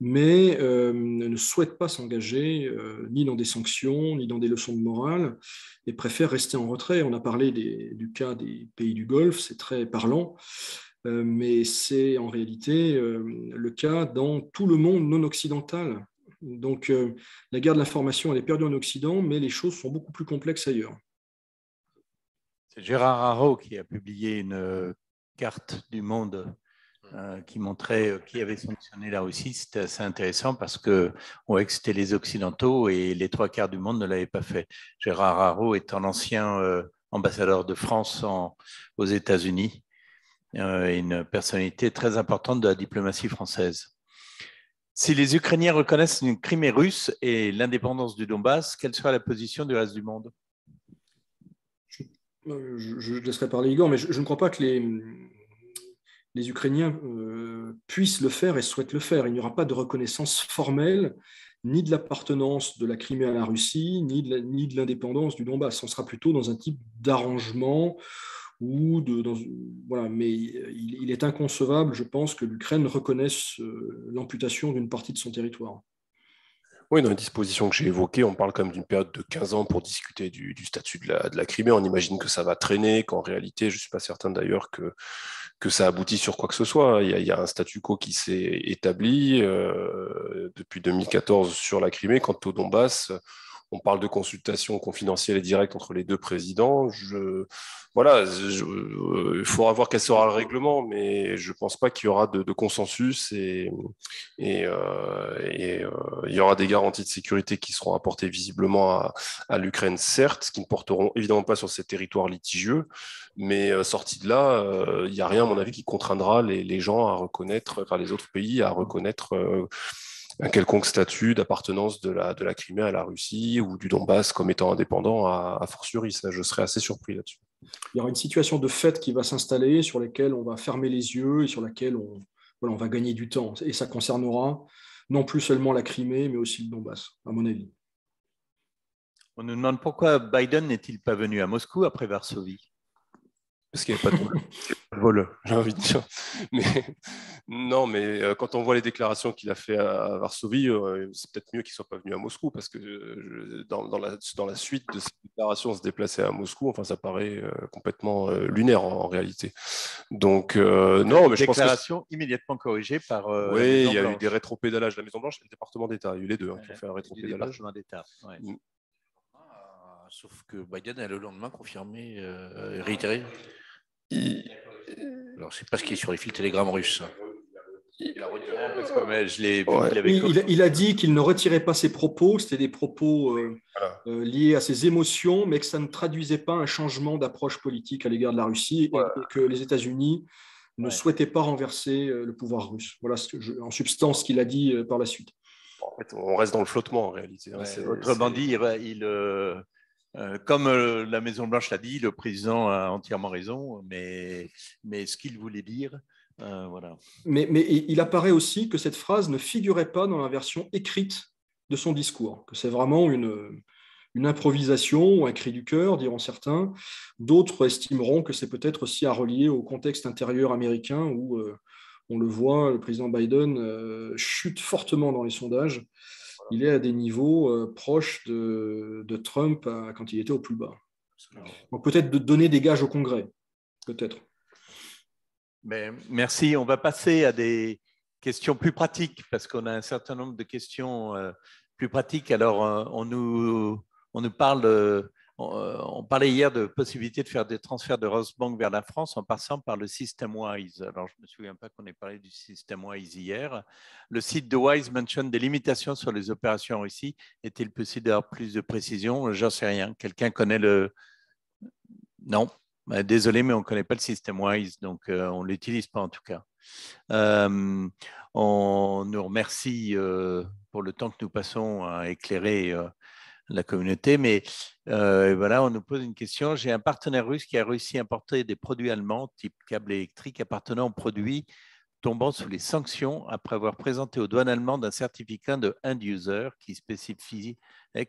mais ne souhaitent pas s'engager ni dans des sanctions, ni dans des leçons de morale, et préfèrent rester en retrait. On a parlé du cas des pays du Golfe, c'est très parlant, mais c'est en réalité le cas dans tout le monde non occidental. Donc la guerre de l'information, elle est perdue en Occident, mais les choses sont beaucoup plus complexes ailleurs. C'est Gérard Haro qui a publié une carte du monde qui montrait qui avait sanctionné la Russie. C'était assez intéressant parce qu'on voyait que c'était les Occidentaux et les 3/4 du monde ne l'avaient pas fait. Gérard Haro étant l'ancien ambassadeur de France aux États-Unis, une personnalité très importante de la diplomatie française. Si les Ukrainiens reconnaissent une Crimée russe et l'indépendance du Donbass, quelle sera la position du reste du monde ? Je laisserai parler Igor, mais je ne crois pas que les Ukrainiens puissent le faire et souhaitent le faire. Il n'y aura pas de reconnaissance formelle ni de l'appartenance de la Crimée à la Russie, ni de l'indépendance du Donbass. On sera plutôt dans un type d'arrangement voilà. Mais il est inconcevable, je pense, que l'Ukraine reconnaisse l'amputation d'une partie de son territoire. Oui, dans les dispositions que j'ai évoquées, on parle quand même d'une période de 15 ans pour discuter du statut de la Crimée. On imagine que ça va traîner, qu'en réalité, je ne suis pas certain d'ailleurs que ça aboutit sur quoi que ce soit. Il y a un statu quo qui s'est établi depuis 2014 sur la Crimée. Quant au Donbass, on parle de consultations confidentielles et directes entre les deux présidents. Il faudra voir quel sera le règlement, mais je ne pense pas qu'il y aura de consensus et il y aura des garanties de sécurité qui seront apportées visiblement à l'Ukraine, certes, qui ne porteront évidemment pas sur ces territoires litigieux, mais sorti de là, il n'y a rien, à mon avis, qui contraindra les gens à reconnaître, enfin les autres pays à reconnaître un quelconque statut d'appartenance de la Crimée à la Russie ou du Donbass comme étant indépendant à fortiori. Ça, je serais assez surpris là-dessus. Il y aura une situation de fait qui va s'installer sur laquelle on va fermer les yeux et sur laquelle on va gagner du temps. Et ça concernera non plus seulement la Crimée, mais aussi le Donbass, à mon avis. On nous demande pourquoi Biden n'est-il pas venu à Moscou après Varsovie ? Parce qu'il n'y avait pas de vol, j'ai envie de dire. Mais quand on voit les déclarations qu'il a fait à Varsovie, c'est peut-être mieux qu'il ne soit pas venu à Moscou, parce que dans la suite de ces déclarations, se déplacer à Moscou, enfin, ça paraît complètement lunaire en réalité. Donc, non, mais je pense que... Déclaration immédiatement corrigée par oui, il y a eu des rétropédalages de la Maison-Blanche et le département d'État. Il y a eu les deux qui ont fait un rétropédalage. Département d'État, ouais. Sauf que Biden a le lendemain confirmé, réitéré. Alors, je ne sais pas ce qui est sur les fils Telegram russes. Il a retiré parce que je l'ai vu. Ouais. Il a dit qu'il ne retirait pas ses propos, c'était des propos liés à ses émotions, mais que ça ne traduisait pas un changement d'approche politique à l'égard de la Russie et que les États-Unis ne souhaitaient pas renverser le pouvoir russe. Voilà en substance ce qu'il a dit par la suite. En fait, on reste dans le flottement en réalité. Autrement dit, comme la Maison-Blanche l'a dit, le président a entièrement raison, mais ce qu'il voulait dire, voilà. Mais il apparaît aussi que cette phrase ne figurait pas dans la version écrite de son discours, que c'est vraiment une improvisation ou un cri du cœur, diront certains. D'autres estimeront que c'est peut-être aussi à relier au contexte intérieur américain où, on le voit, le président Biden chute fortement dans les sondages. Il est à des niveaux proches de Trump quand il était au plus bas. Donc peut-être de donner des gages au Congrès, peut-être. Mais merci. On va passer à des questions plus pratiques parce qu'on a un certain nombre de questions plus pratiques. Alors, on nous parle. On parlait hier de possibilité de faire des transferts de Rosbank vers la France en passant par le système WISE. Alors, je ne me souviens pas qu'on ait parlé du système WISE hier. Le site de WISE mentionne des limitations sur les opérations en Russie. Est-il possible d'avoir plus de précision ? J'en sais rien. Quelqu'un connaît le… Non. Désolé, mais on ne connaît pas le système WISE, donc on ne l'utilise pas en tout cas. On nous remercie pour le temps que nous passons à éclairer la communauté, mais voilà, on nous pose une question. J'ai un partenaire russe qui a réussi à importer des produits allemands type câble électrique appartenant aux produits tombant sous les sanctions après avoir présenté aux douanes allemandes un certificat de end user qui spécifiait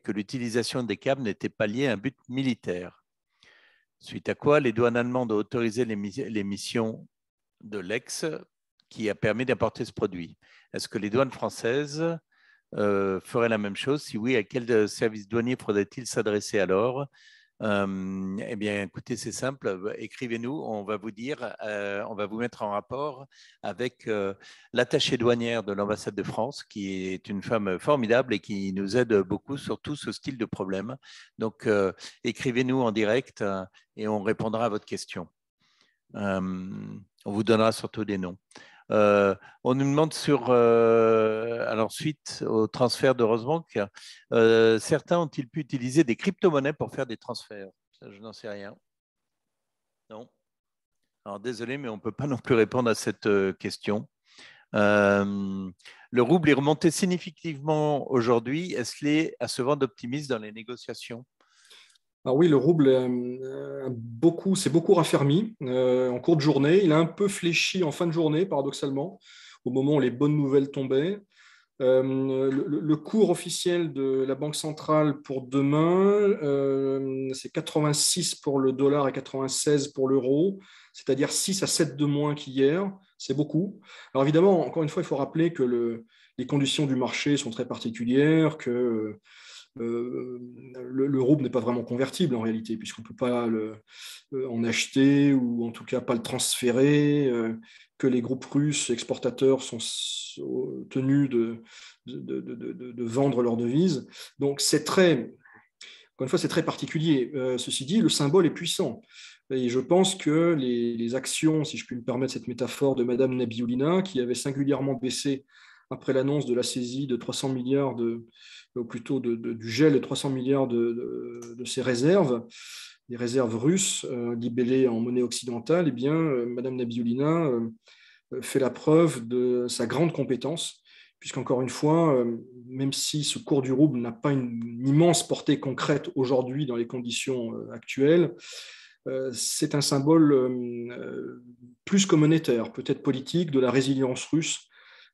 que l'utilisation des câbles n'était pas liée à un but militaire. Suite à quoi, les douanes allemandes ont autorisé l'émission de l'ex qui a permis d'importer ce produit. Est-ce que les douanes françaises feraient la même chose? Si oui, à quel service douanier faudrait-il s'adresser alors? Eh bien, écoutez, c'est simple. Écrivez-nous, on va vous dire, on va vous mettre en rapport avec l'attachée douanière de l'ambassade de France, qui est une femme formidable et qui nous aide beaucoup sur tout ce style de problème. Donc, écrivez-nous en direct et on répondra à votre question. On vous donnera surtout des noms. On nous demande alors suite au transfert de Rosebank, certains ont-ils pu utiliser des crypto-monnaies pour faire des transferts? Ça, je n'en sais rien. Non. Alors désolé, mais on ne peut pas non plus répondre à cette question. Le rouble est remonté significativement aujourd'hui. Est-ce lié à ce vent d'optimisme dans les négociations? Alors oui, le rouble s'est beaucoup raffermi en cours de journée. Il a un peu fléchi en fin de journée, paradoxalement, au moment où les bonnes nouvelles tombaient. Le cours officiel de la Banque centrale pour demain, c'est 86 pour le dollar et 96 pour l'euro, c'est-à-dire 6 à 7 de moins qu'hier. C'est beaucoup. Alors évidemment, encore une fois, il faut rappeler que les conditions du marché sont très particulières, que le rouble n'est pas vraiment convertible en réalité, puisqu'on ne peut pas en acheter ou en tout cas pas le transférer, que les groupes russes exportateurs sont tenus de vendre leurs devises. Donc encore une fois, c'est très particulier. Ceci dit, le symbole est puissant. Et je pense que les actions, si je puis me permettre cette métaphore de Madame Nabioulina, qui avait singulièrement baissé après l'annonce de la saisie de 300 milliards ou plutôt du gel de 300 milliards de ses réserves, les réserves russes libellées en monnaie occidentale, eh bien, Madame Nabioulina fait la preuve de sa grande compétence, puisqu'encore une fois, même si ce cours du rouble n'a pas une immense portée concrète aujourd'hui dans les conditions actuelles, c'est un symbole plus que monétaire, peut-être politique, de la résilience russe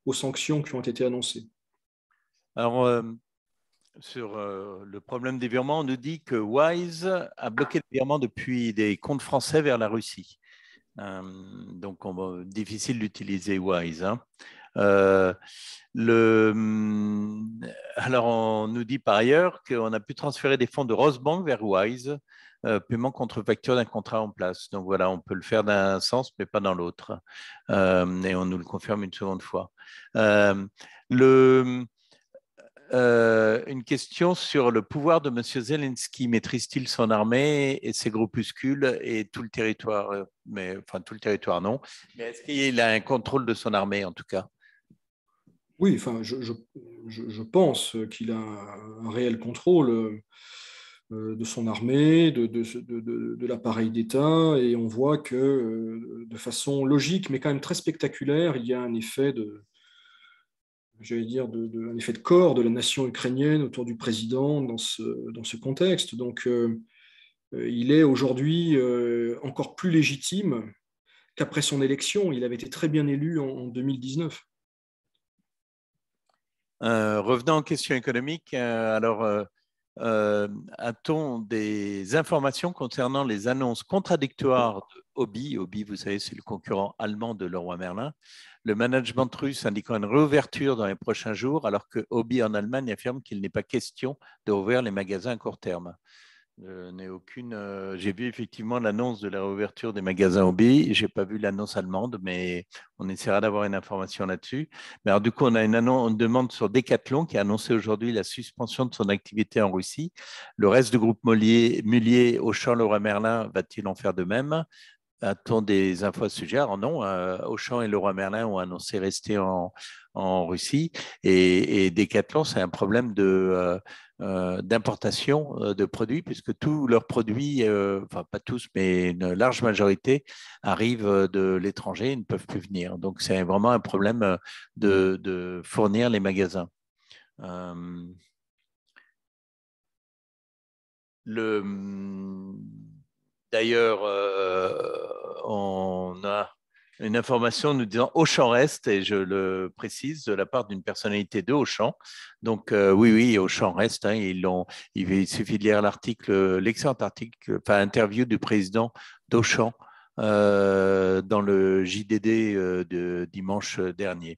aux sanctions qui ont été annoncées. Alors, sur le problème des virements, on nous dit que Wise a bloqué le virement depuis des comptes français vers la Russie. Donc, difficile d'utiliser Wise. Hein. Alors, on nous dit par ailleurs qu'on a pu transférer des fonds de Rosebank vers Wise, paiement contre facture d'un contrat en place. Donc voilà, on peut le faire d'un sens, mais pas dans l'autre. Et on nous le confirme une seconde fois. Une question sur le pouvoir de M. Zelensky. Maîtrise-t-il son armée et ses groupuscules et tout le territoire? Mais, enfin, tout le territoire, non. Mais est-ce qu'il a un contrôle de son armée, en tout cas? Oui, enfin, je pense qu'il a un réel contrôle de son armée, de l'appareil d'État, et on voit que de façon logique, mais quand même très spectaculaire, il y a un effet un effet de corps de la nation ukrainienne autour du président dans ce contexte. Donc, il est aujourd'hui encore plus légitime qu'après son élection. Il avait été très bien élu en 2019. Revenons aux questions économiques. Alors, a-t-on des informations concernant les annonces contradictoires de Obi? Obi, vous savez, c'est le concurrent allemand de Leroy Merlin. Le management russe indiquant une réouverture dans les prochains jours, alors que Obi en Allemagne affirme qu'il n'est pas question de rouvrir les magasins à court terme. J'ai vu effectivement l'annonce de la réouverture des magasins Obi. Je n'ai pas vu l'annonce allemande, mais on essaiera d'avoir une information là-dessus. Mais alors, du coup, on a une demande sur Decathlon qui a annoncé aujourd'hui la suspension de son activité en Russie. Le reste du groupe Mullier, Auchan, Leroy Merlin, va-t-il en faire de même? A-t-on des infos à ce sujet? Alors non, Auchan et Leroy Merlin ont annoncé rester en Russie. Et Decathlon, c'est un problème d'importation de produits, puisque tous leurs produits, enfin pas tous, mais une large majorité, arrivent de l'étranger et ne peuvent plus venir. Donc c'est vraiment un problème de fournir les magasins. D'ailleurs, on a une information nous disant Auchan reste, et je le précise, de la part d'une personnalité de Auchan. Donc oui, Auchan reste. Hein, il suffit de lire l'article, l'excellent article, enfin interview du président d'Auchan dans le JDD de dimanche dernier.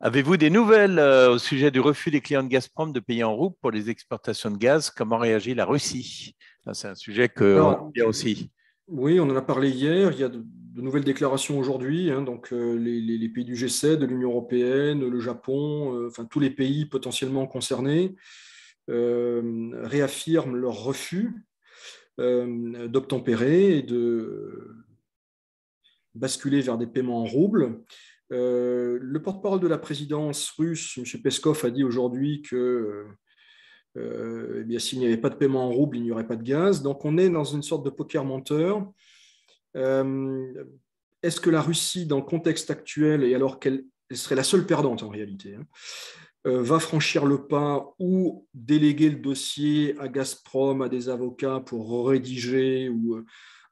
Avez-vous des nouvelles au sujet du refus des clients de Gazprom de payer en rouble pour les exportations de gaz? Comment réagit la Russie? C'est un sujet qu'on a aussi. Oui, on en a parlé hier. Il y a de nouvelles déclarations aujourd'hui. Hein, donc, les pays du G7, de l'Union européenne, le Japon, enfin tous les pays potentiellement concernés réaffirment leur refus d'obtempérer et de basculer vers des paiements en roubles. Le porte-parole de la présidence russe, M. Peskov, a dit aujourd'hui que eh bien, s'il n'y avait pas de paiement en rouble, il n'y aurait pas de gaz. Donc on est dans une sorte de poker menteur. Est-ce que la Russie, dans le contexte actuel, et alors qu'elle serait la seule perdante en réalité, hein, va franchir le pas ou déléguer le dossier à Gazprom, à des avocats pour rédiger ou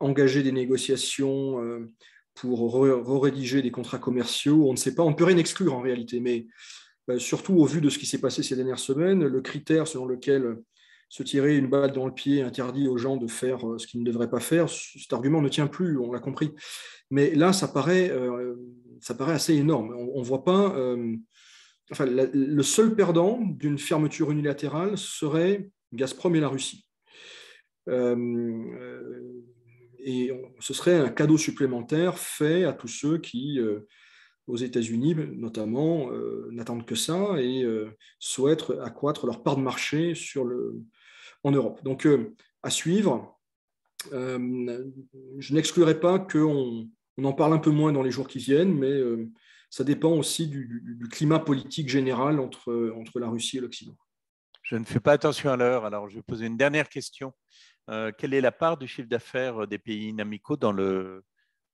engager des négociations pour rédiger des contrats commerciaux? On ne sait pas, on ne peut rien exclure en réalité, mais surtout au vu de ce qui s'est passé ces dernières semaines, le critère selon lequel se tirer une balle dans le pied interdit aux gens de faire ce qu'ils ne devraient pas faire, cet argument ne tient plus, on l'a compris. Mais là, ça paraît assez énorme. On ne voit pas... Enfin, le seul perdant d'une fermeture unilatérale serait Gazprom et la Russie. Et ce serait un cadeau supplémentaire fait à tous ceux qui... aux États-Unis notamment, n'attendent que ça et souhaitent accroître leur part de marché en Europe. Donc, à suivre. Je n'exclurai pas qu'on en parle un peu moins dans les jours qui viennent, mais ça dépend aussi du climat politique général entre la Russie et l'Occident. Je ne fais pas attention à l'heure, alors je vais poser une dernière question. Quelle est la part du chiffre d'affaires des pays inamicaux dans le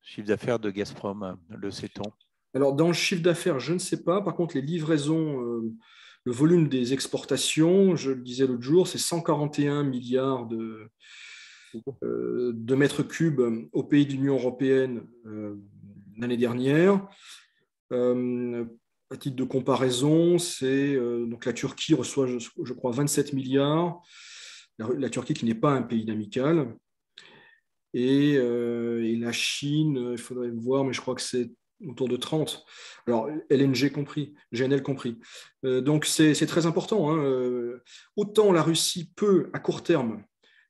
chiffre d'affaires de Gazprom, le sait-on? Alors, dans le chiffre d'affaires, je ne sais pas. Par contre, les livraisons, le volume des exportations, je le disais l'autre jour, c'est 141 milliards de mètres cubes aux pays de l'Union européenne l'année dernière. À titre de comparaison, donc la Turquie reçoit, je crois, 27 milliards. La Turquie qui n'est pas un pays amical. Et la Chine, il faudrait voir, mais je crois que c'est autour de 30. Alors, LNG compris, GNL compris. Donc, c'est très important. Hein. Autant la Russie peut, à court terme,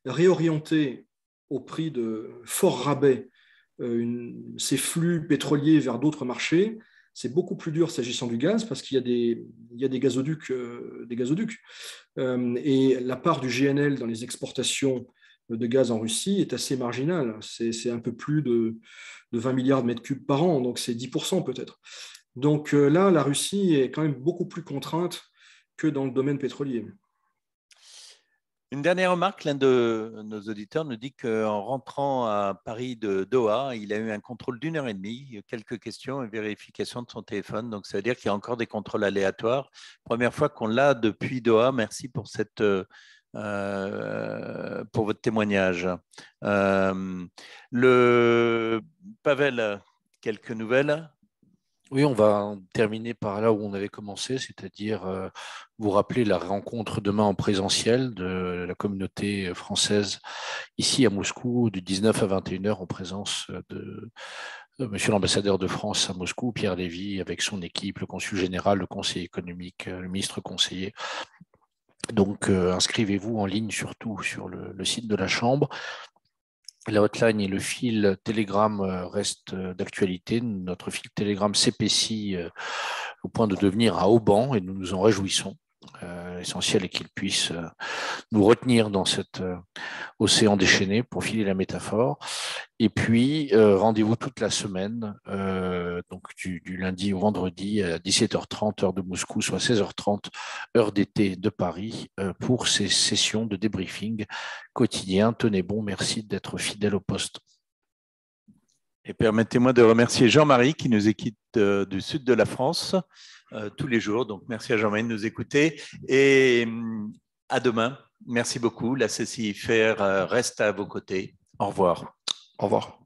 réorienter au prix de fort rabais ces flux pétroliers vers d'autres marchés. C'est beaucoup plus dur s'agissant du gaz parce qu'il y a des gazoducs. Et la part du GNL dans les exportations de gaz en Russie est assez marginale. C'est un peu plus de 20 milliards de mètres cubes par an, donc c'est 10% peut-être. Donc là, la Russie est quand même beaucoup plus contrainte que dans le domaine pétrolier. Une dernière remarque, l'un de nos auditeurs nous dit qu'en rentrant à Paris de Doha, il a eu un contrôle d'1h30, quelques questions et vérification de son téléphone. Donc, ça veut dire qu'il y a encore des contrôles aléatoires. Première fois qu'on l'a depuis Doha. Merci pour pour votre témoignage. Pavel, quelques nouvelles? Oui, on va terminer par là où on avait commencé, c'est-à-dire vous rappeler la rencontre demain en présentiel de la communauté française ici à Moscou du 19 à 21h en présence de Monsieur l'ambassadeur de France à Moscou, Pierre Lévy, avec son équipe, le consul général, le conseiller économique, le ministre conseiller. Donc, inscrivez-vous en ligne surtout sur le site de la Chambre. La hotline et le fil Telegram restent d'actualité. Notre fil Telegram s'épaissit au point de devenir un haut-banc et nous nous en réjouissons. L'essentiel est qu'il puisse nous retenir dans cet océan déchaîné, pour filer la métaphore. Et puis, rendez-vous toute la semaine, donc du lundi au vendredi à 17h30, heure de Moscou, soit 16h30, heure d'été de Paris, pour ces sessions de débriefing quotidien. Tenez bon, merci d'être fidèle au poste. Et permettez-moi de remercier Jean-Marie qui nous écoute du sud de la France tous les jours. Donc, merci à Jean-Marie de nous écouter. Et à demain. Merci beaucoup. La CCIFR reste à vos côtés. Au revoir. Au revoir.